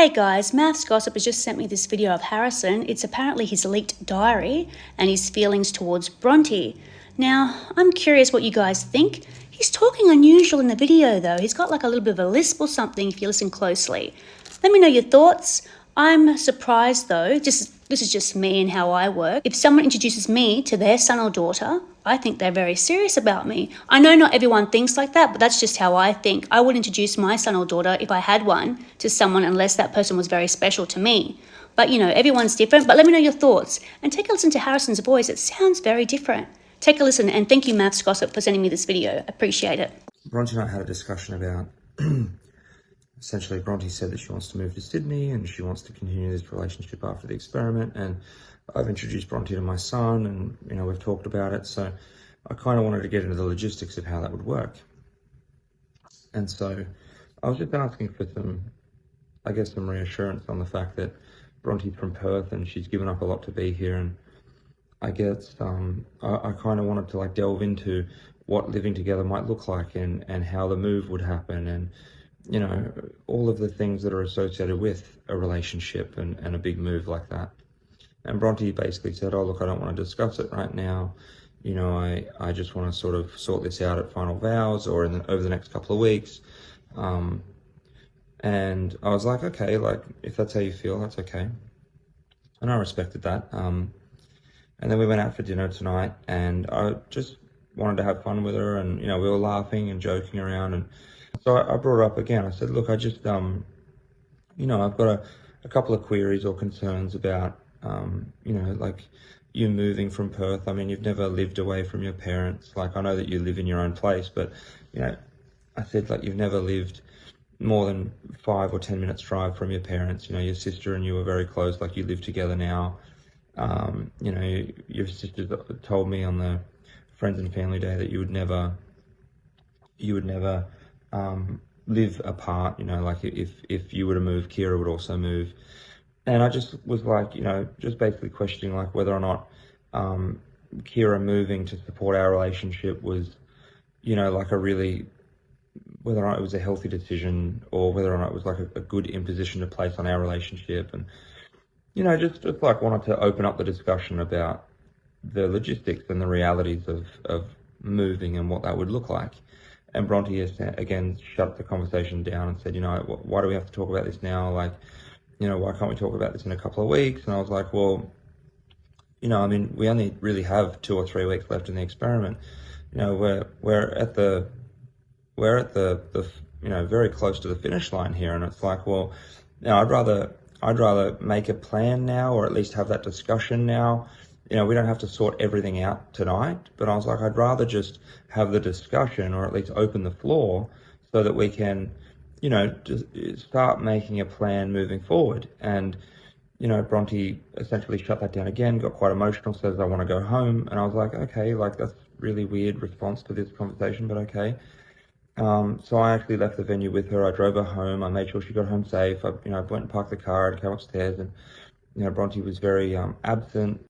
Hey guys, Mafs Gossip has just sent me this video of Harrison. It's apparently his leaked diary and his feelings towards Bronte. Now, I'm curious what you guys think. He's talking unusual in the video though. He's got like a little bit of a lisp or something if you listen closely. Let me know your thoughts. I'm surprised though, this is just me and how I work. If someone introduces me to their son or daughter, I think they're very serious about me. I know not everyone thinks like that, but that's just how I think. I would introduce my son or daughter, if I had one, to someone unless that person was very special to me. But you know, everyone's different. But let me know your thoughts. And take a listen to Harrison's voice. It sounds very different. Take a listen, and thank you, Mafs Gossip, for sending me this video. Appreciate it. Bronte and I had a discussion about, essentially Bronte said that she wants to move to Sydney and she wants to continue this relationship after the experiment, and I've introduced Bronte to my son and, you know, we've talked about it, so I kind of wanted to get into the logistics of how that would work. And so I was just asking for some reassurance on the fact that Bronte's from Perth and she's given up a lot to be here, and I guess I kind of wanted to like delve into what living together might look like and how the move would happen, and you know, all of the things that are associated with a relationship and a big move like that. And Bronte basically said, oh look, I don't want to discuss it right now, you know, I just want to sort of sort this out at final vows or over the next couple of weeks. And I was like, okay, like if that's how you feel, that's okay. And I respected that. And then we went out for dinner tonight, and I just wanted to have fun with her, and you know, we were laughing and joking around, and so I brought her up again. I said, look, I just you know, I've got a couple of queries or concerns about you know, like you moving from Perth. I mean, you've never lived away from your parents. Like, I know that you live in your own place, but you know, I said, like, you've never lived more than 5 or 10 minutes drive from your parents. You know, your sister and you were very close, like you live together now. You know, your sister told me on the Friends and Family Day that you would never live apart. You know, like if you were to move, Kira would also move. And I just was like, you know, just basically questioning like whether or not Kira moving to support our relationship was, you know, like whether or not it was a healthy decision, or whether or not it was like a good imposition to place on our relationship. And you know, just like wanted to open up the discussion about the logistics and the realities of moving and what that would look like. And Bronte again shut the conversation down and said, you know, why do we have to talk about this now? Like, you know, why can't we talk about this in a couple of weeks? And I was like, well, you know, I mean, we only really have 2 or 3 weeks left in the experiment. You know, we're at the you know, very close to the finish line here, and it's like, well, you know, I'd rather make a plan now, or at least have that discussion now. You know, we don't have to sort everything out tonight, but I was like, I'd rather just have the discussion, or at least open the floor, so that we can, you know, just start making a plan moving forward. And, you know, Bronte essentially shut that down again, got quite emotional, says, I want to go home. And I was like, okay, like that's really weird response to this conversation, but okay. So I actually left the venue with her. I drove her home. I made sure she got home safe. I went and parked the car and came upstairs, and, you know, Bronte was very absent.